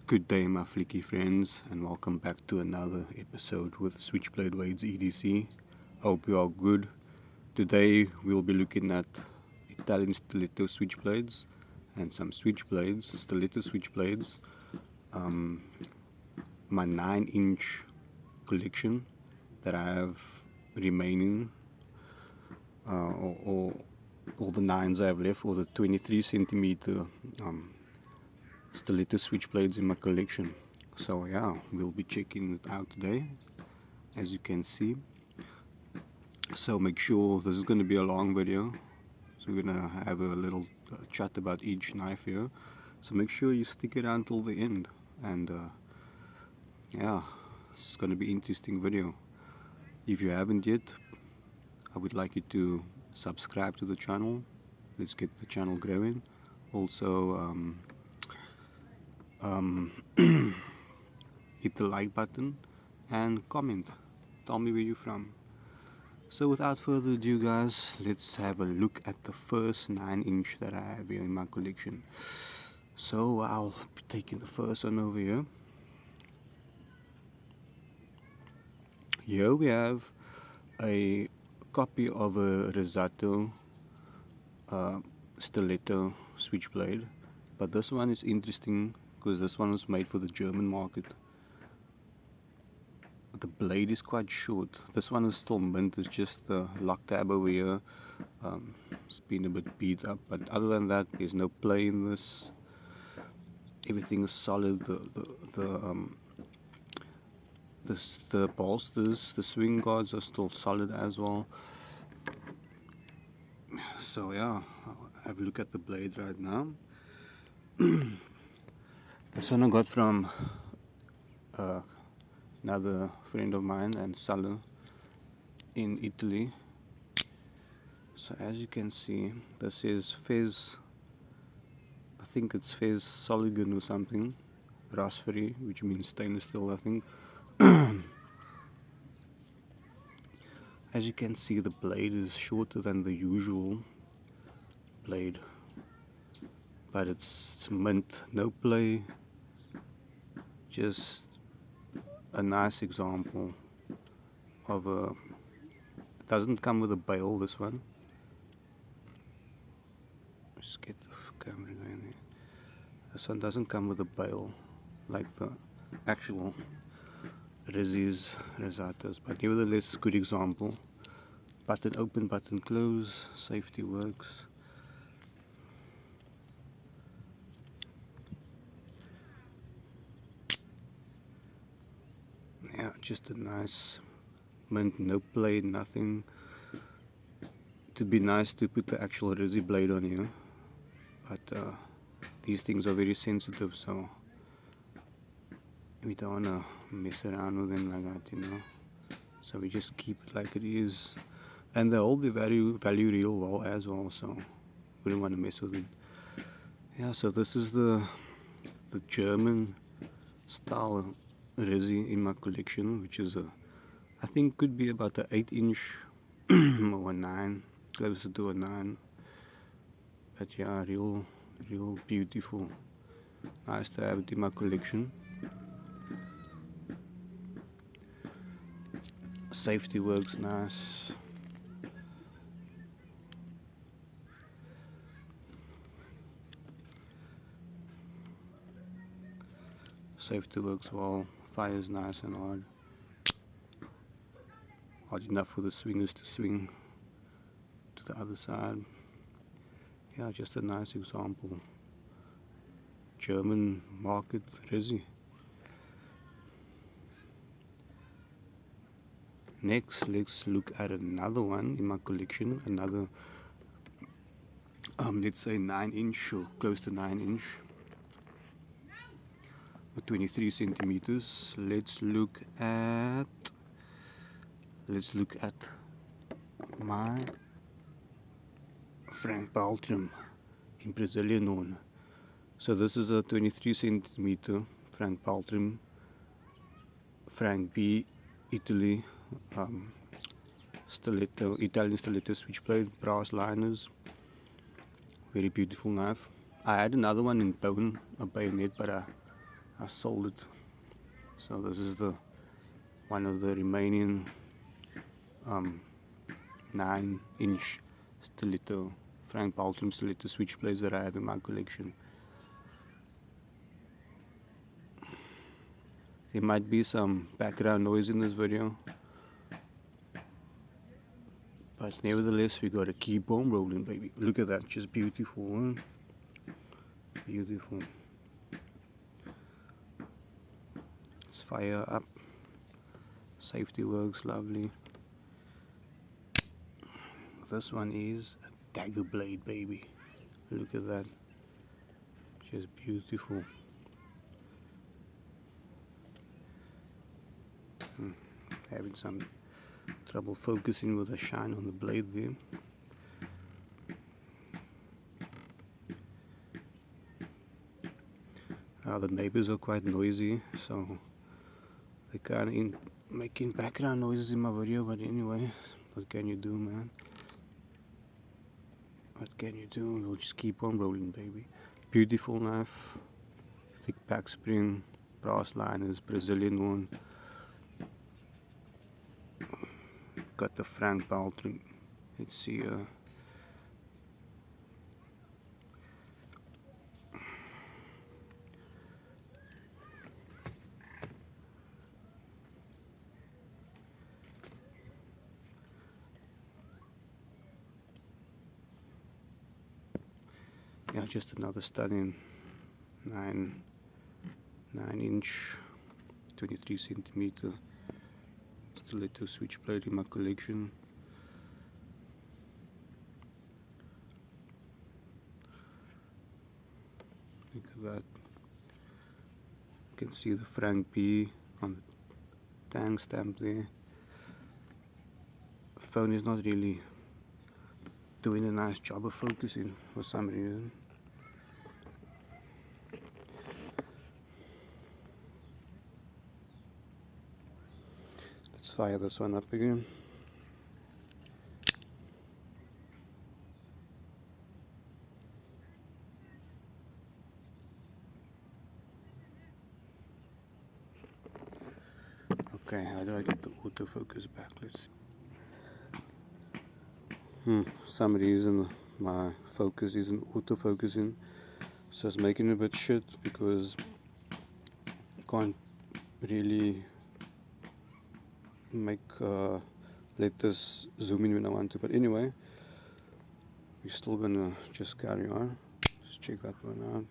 Good day, my flicky friends, and welcome back to another episode with Switchblades EDC. Hope you are good. Today we'll be looking at Italian stiletto switchblades and some switchblades, stiletto switchblades. My 9-inch collection that I have remaining, or all the 9s I have left, or the 23 centimeter stiletto switchblades in my collection. So yeah, we'll be checking it out today, as you can see. So make sure this is going to be a long video, so we're going to have a little chat about each knife here, so make sure you stick it around till the end. And yeah, it's going to be an interesting video. If you haven't yet, I would like you to subscribe to the channel. Let's get the channel growing. Also hit the like button and comment. Tell me where you're from. So without further ado, guys, let's have a look at the first 9-inch that I have here in my collection. So I'll be taking the first one over here. Here we have a copy of a Rizzuto stiletto switchblade, but this one is interesting because this one was made for the German market. The blade is quite short. This one is still mint, it's just the lock tab over here. It's been a bit beat up, but other than that, there's no play in this. Everything is solid. The bolsters, the swing guards are still solid as well. So yeah, I'll have a look at the blade right now. This one I got from another friend of mine and seller in Italy. So as you can see, this is Fez, I think it's Fez Soligon or something, rust free, which means stainless steel, I think. As you can see, the blade is shorter than the usual blade, but it's mint, no play, just a nice example of a, it doesn't come with a bail, this one. Just get the camera going there. This one doesn't come with a bail like the actual Rizzutos, but nevertheless, good example. Button open, button close, safety works. Yeah, just a nice mint, no blade, nothing. It'd be nice to put the actual Rizzy blade on here, but these things are very sensitive, so we don't wanna mess around with them like that, you know. So we just keep it like it is, and they hold the value real well as well, so we don't want to mess with it. Yeah, so this is the German style Rizzy in my collection, which is I think could be about an 8-inch or a 9, closer to a 9. But yeah, real beautiful. Nice to have it in my collection. Safety works nice. Safety works well. Fires nice and hard. Hard enough for the swingers to swing to the other side. Yeah, just a nice example. German market Rizzy. Next, let's look at another one in my collection. Another, let's say 9-inch or close to 9-inch. 23 centimeters. Let's look at my Frank Baltrum in Brazilian one. So this is a 23 centimeter Frank Baltrum, Frank B, Italy, stiletto, Italian stiletto switchblade, brass liners. Very beautiful knife. I had another one in bone, a bayonet, but I sold it. So this is the one of the remaining 9-inch stiletto, Frank Baltram stiletto switchblades that I have in my collection. There might be some background noise in this video, but nevertheless we gotta keep on rolling, baby. Look at that, just beautiful, huh? Beautiful. Let's fire up. Safety works, lovely. This one is a dagger blade, baby. Look at that, just beautiful. Having some trouble focusing with the shine on the blade there. The neighbors are quite noisy, so they kind of making background noises in my video, but anyway, what can you do, man? What can you do? We'll just keep on rolling, baby. Beautiful knife, thick back spring, brass liners, Brazilian one. Got the Frank Baltram. Let's see. Yeah, just another stunning 9-inch, 23 centimeter stiletto switchblade in my collection. Look at that. You can see the Frank B on the tang stamp there. The phone is not really doing a nice job of focusing for some reason. Let's fire this one up again. Okay, how do I get the autofocus back? Let's see. For some reason my focus isn't autofocusing, so it's making it a bit shit because I can't really let this zoom in when I want to. But anyway, we're still gonna just carry on. Let's check that one out. You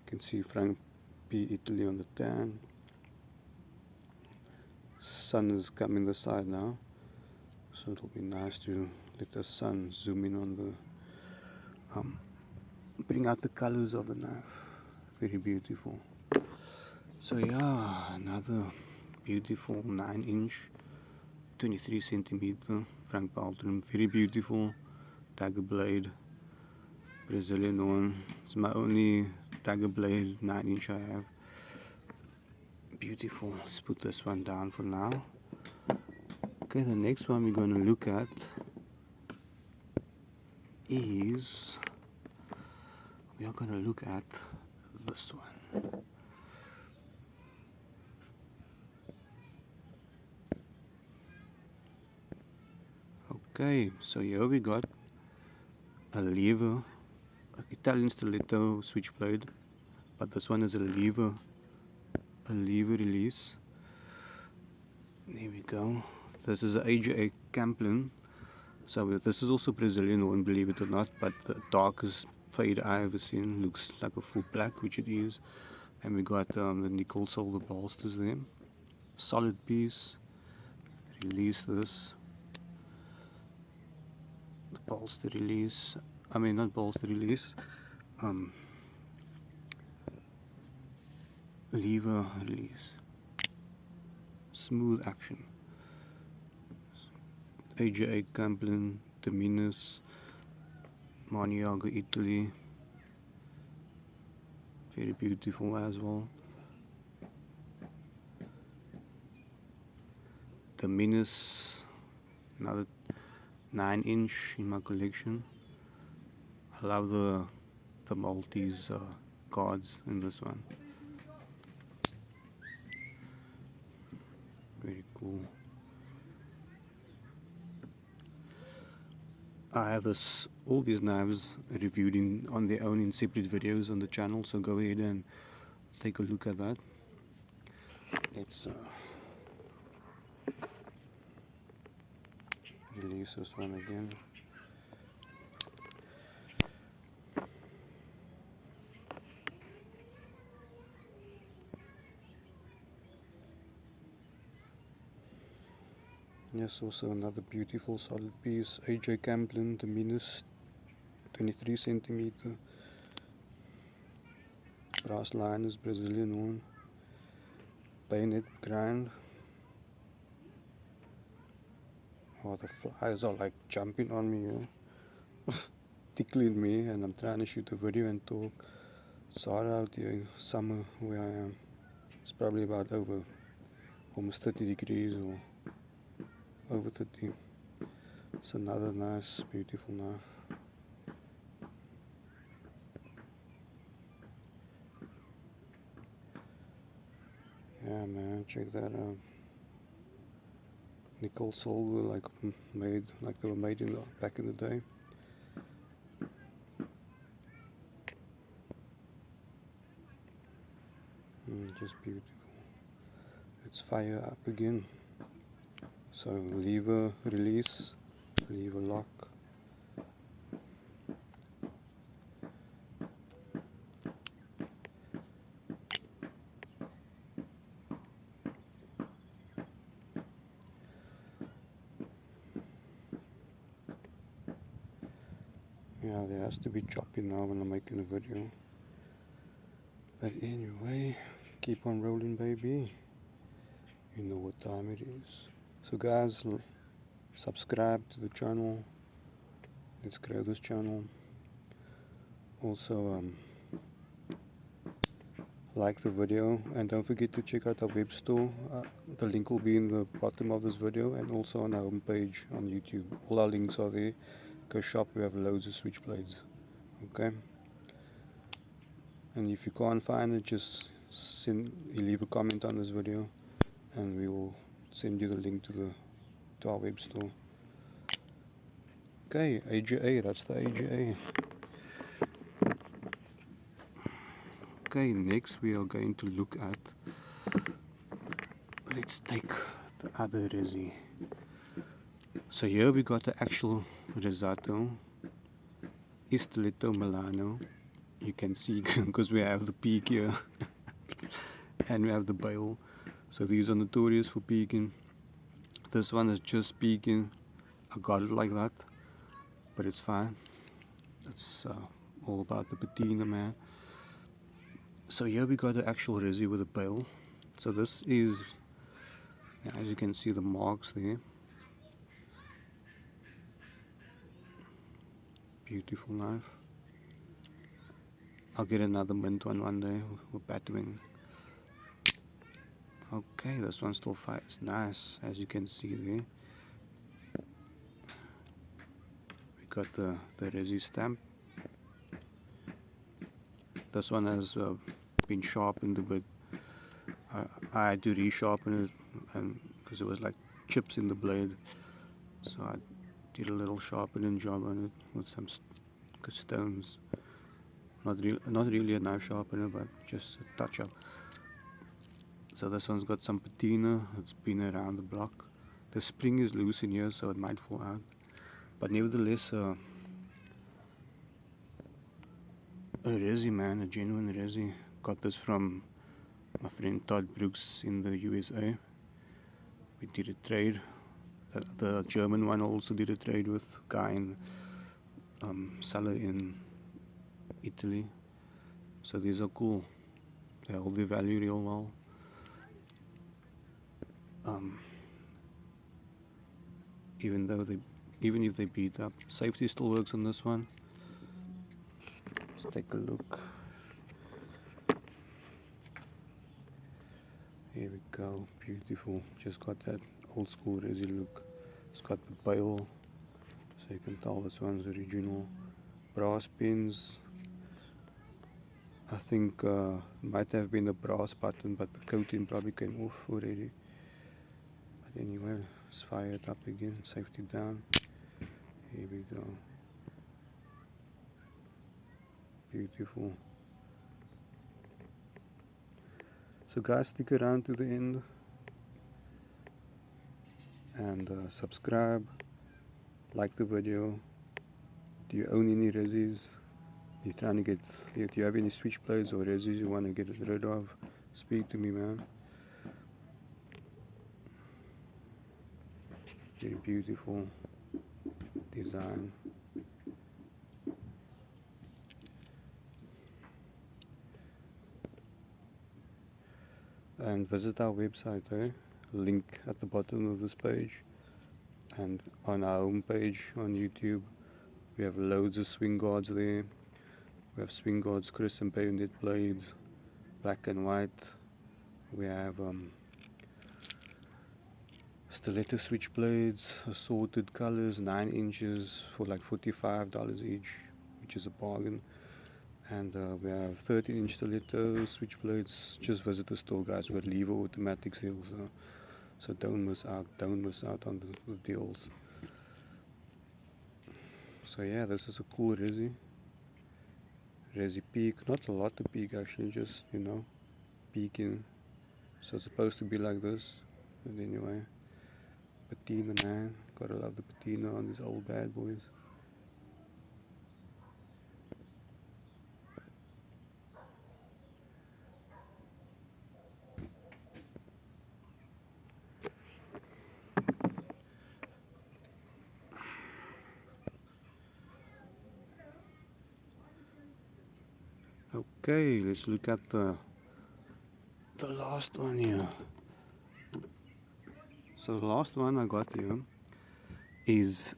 can see Frank B Italy on the tan. Sun is coming this side now, so it'll be nice to let the sun zoom in on the bring out the colors of the knife. Very beautiful. So yeah, another beautiful 9-inch, 23 centimeter Frank Baltram. Very beautiful dagger blade, Brazilian one. It's my only dagger blade 9-inch I have. Beautiful. Let's put this one down for now. Okay, the next one we're going to look at is, we are going to look at this one. Okay, so here we got a lever, Italian stiletto switchblade, but this one is a lever release. There we go. This is a AJA Camplin. So this is also Brazilian one, believe it or not, but the darkest fade I ever seen. Looks like a full black, which it is. And we got the nickel silver bolsters there. Solid piece. Release this. The bolster release. I mean, not bolster release. Lever release. Smooth action. AJA Camplin, Dominus, Maniago, Italy. Very beautiful as well. Dominus, another 9-inch in my collection. I love the Maltese cards in this one. I have all these knives reviewed on their own in separate videos on the channel, so go ahead and take a look at that. Let's release this one again. Yes, also another beautiful solid piece, AJ Camplin, the minus 23 centimeter. Brass liners, Brazilian one. Bayonet grind. Oh, the flies are like jumping on me, tickling me, and I'm trying to shoot a video and talk. It's hot out here in summer where I am. It's probably about almost 30 degrees or over 30. It's another nice, beautiful knife. Yeah, man, check that out. Nickel silver, like they were made back in the day. Just beautiful. Let's fire up again. So lever release, lever lock. Yeah, there has to be chopping now when I'm making a video. But anyway, keep on rolling, baby. You know what time it is. So guys, subscribe to the channel. Let's grow this channel. Also, like the video, and don't forget to check out our web store. The link will be in the bottom of this video, and also on our homepage on YouTube. All our links are there. Go shop, we have loads of switchblades. Okay, and if you can't find it, just leave a comment on this video, and we will send you the link to our web store. Okay, AGA, that's the AGA. Okay, next we are going to look at, let's take the other Rizzy. So here we got the actual Rizzuto Stiletto Milano. You can see because we have the peak here and we have the bail. So these are notorious for peaking. This one is just peaking. I got it like that, but it's fine. It's all about the patina, man. So here we got the actual Rizzy with a bail. So this is, as you can see, the marks there. Beautiful knife. I'll get another mint one day with Batwing. Okay, this one still fires nice, as you can see there. We got the Rizzy stamp. This one has been sharpened a bit. I had to resharpen it, and because it was like chips in the blade, so I did a little sharpening job on it with some stones. Not really a knife sharpener, but just a touch up. So this one's got some patina. It's been around the block. The spring is loose in here, so it might fall out, but nevertheless, a Rizzy, man, a genuine Rizzy. Got this from my friend Todd Brooks in the USA. We did a trade. The German one also did a trade with a guy in seller in Italy. So these are cool. They hold their value real well. Even if they beat up, safety still works on this one. Let's take a look. Here we go, beautiful. Just got that old school Rizzy look. It's got the bail, so you can tell this one's original. Brass pins. I think might have been a brass button, but the coating probably came off already. But anyway, let's fire it up again. Safety down. Here we go. Beautiful. So guys, stick around to the end and subscribe, like the video. Do you own any resis? Do you have any switchblades or resis you want to get rid of? Speak to me, man. Very beautiful design. And visit our website, link at the bottom of this page, and on our home page on YouTube we have loads of swing guards there. We have swing guards, crisp and bayonet blades, black and white. We have stiletto switchblades, assorted colors, 9 inches for like $45 each, which is a bargain. And we have 13-inch stiletto switchblades. Just visit the store, guys. We got lever automatic sales, so don't miss out on the deals. So yeah, this is a cool resi peak. Not a lot to peak actually, just peaking. So it's supposed to be like this, but anyway. Patina, man, gotta love the patina on these old bad boys. Okay, let's look at the last one here. So the last one I got here is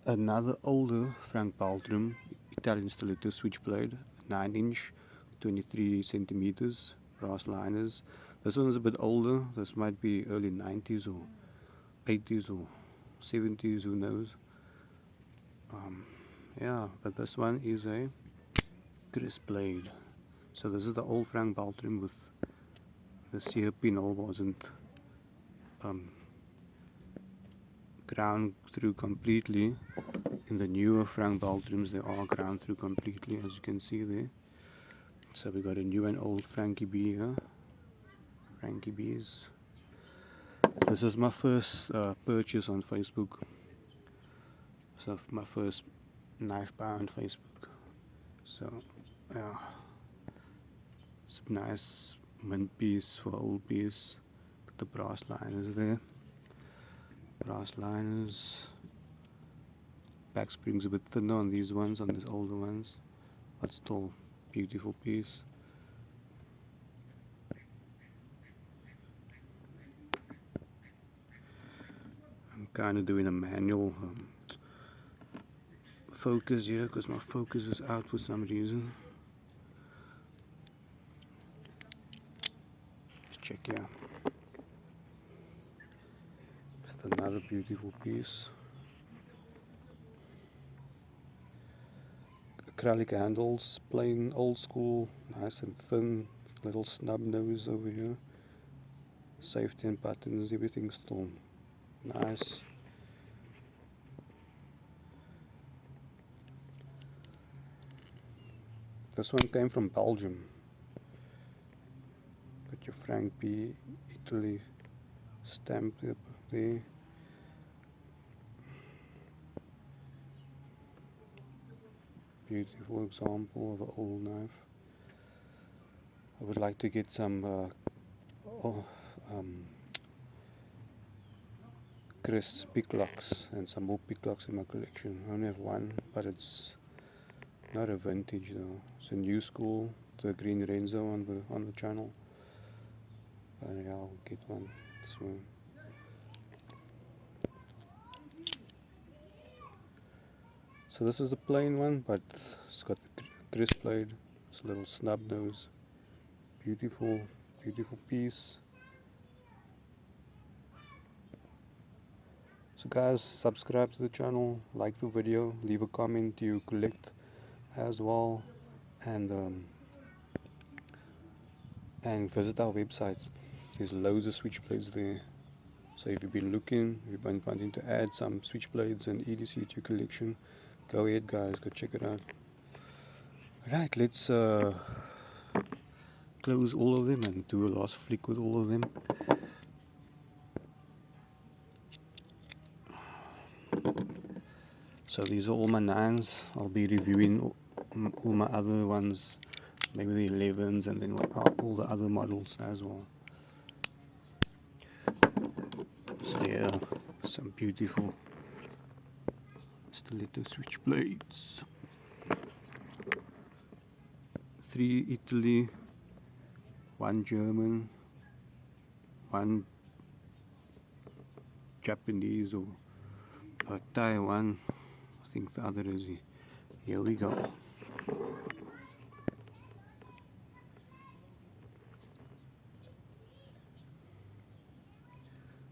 another older Frank Baltrum Italian stiletto switchblade, 9-inch, 23 centimeters, brass liners. This one is a bit older. This might be early 90s or 80s or 70s, who knows. Yeah, but this one is a crisp blade. So this is the old Frank Baltrum with the sear pinhole wasn't ground through completely. In the newer Frank Baltrums, they are ground through completely, as you can see there. So we got a new and old Frankie B here. Frankie B's. This is my first purchase on Facebook. So my first knife buy on Facebook. So yeah, it's a nice mint piece for old piece. Got the brass liners there. Brass liners. Back springs a bit thinner on these ones, on these older ones, but still beautiful piece. I'm kind of doing a manual focus here because my focus is out for some reason. Let's check here. Just another beautiful piece. Acrylic handles, plain old school, nice and thin, little snub nose over here. Safety and buttons, everything's still nice. This one came from Belgium. Got your Frank B, Italy stamped up there. Beautiful example of an old knife. I would like to get some crisp picklocks and some more picklocks in my collection. I only have one, but it's not a vintage though. It's a new school, the Green Renzo on the channel. But yeah, I'll get one soon. So this is a plain one, but it's got the crisp blade. It's a little snub nose. Beautiful, beautiful piece. So guys, subscribe to the channel, like the video, leave a comment you collect as well, and visit our website. There's loads of switchblades there. So if you've been looking, you've been wanting to add some Switchblades and EDC to your collection, go ahead guys, go check it out. Right, let's close all of them and do a last flick with all of them. So these are all my 9s. I'll be reviewing all my other ones, maybe the 11s, and then all the other models as well. So yeah, some beautiful Stiletto Switchblades. 3 Italy, 1 German, 1 Japanese or Taiwan. I think the other is here we go.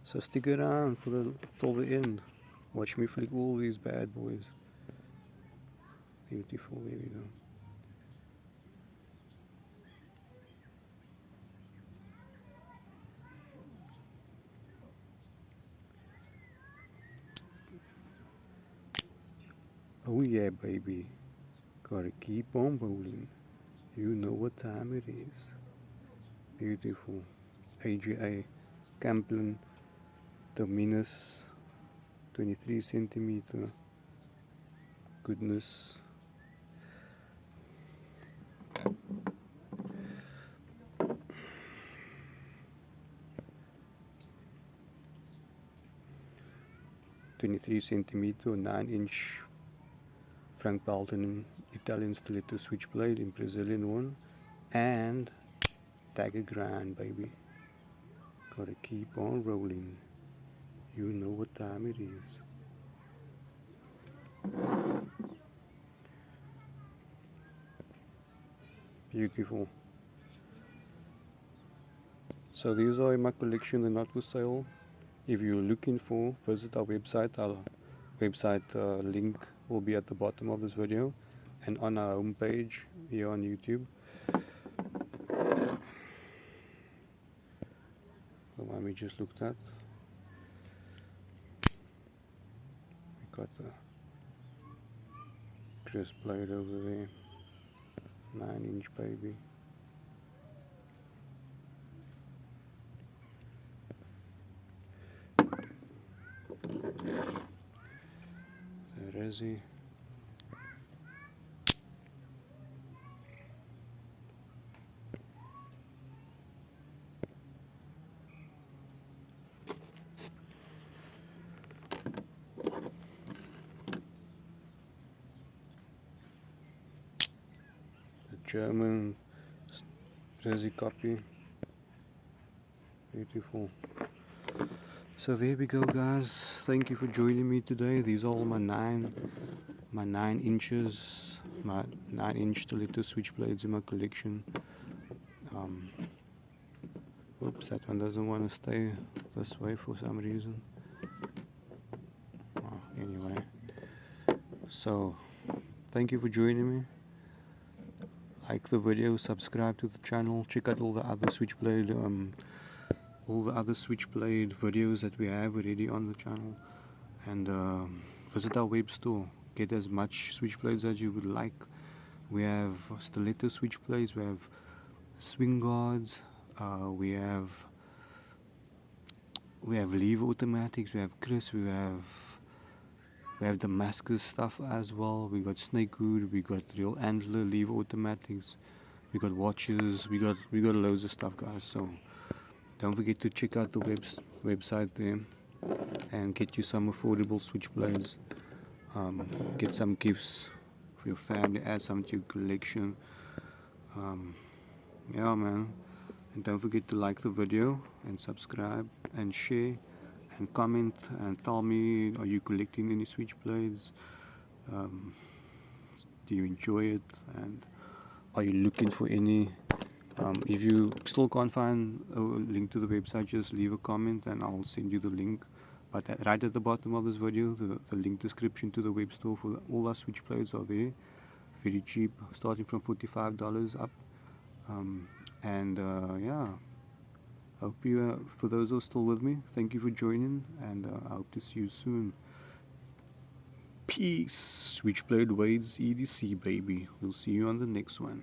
So stick around till the end. Watch me flick all these bad boys. Beautiful, there we go. Oh yeah, baby. Gotta keep on bowling. You know what time it is. Beautiful. AGA Camplin Dominus 23 centimeter. Goodness. .23 centimeter, 9-inch Frank Balton Italian Stiletto Switchblade in Brazilian one, and dagger grind, baby. Gotta keep on rolling. You know what time it is. Beautiful. So these are in my collection, they're not for sale. If you're looking for, visit our website. Our website link will be at the bottom of this video and on our homepage here on YouTube. The one we just looked at. We got the crisp blade over there. 9-inch, baby. The Rizzy. German Rizzy copy. Beautiful. So there we go guys, thank you for joining me today. These are all my 9 inches, my 9-inch Stiletto Switchblades in my collection. Oops, that one doesn't want to stay this way for some reason. Anyway, so thank you for joining me. Like the video, subscribe to the channel, check out all the other Switchblade videos that we have already on the channel, and visit our web store. Get as much Switchblades as you would like. We have Stiletto Switchblades, we have swing guards, we have lever automatics, we have Chris, we have Damascus stuff as well. We got Snakewood, we got real Angela lever automatics, we got watches, we got loads of stuff guys. So don't forget to check out the website there and get you some affordable Switchblades. Get some gifts for your family, add some to your collection. Yeah man, and don't forget to like the video and subscribe and share and comment and tell me, are you collecting any Switchblades? Do you enjoy it, and are you looking for any? If you still can't find a link to the website, just leave a comment and I'll send you the link. But right at the bottom of this video, the link description to the web store for all our Switchblades are there. Very cheap, starting from $45 up. Yeah, Hope you, for those who are still with me, thank you for joining, and I hope to see you soon. Peace. Switchblade Wade's EDC, baby. We'll see you on the next one.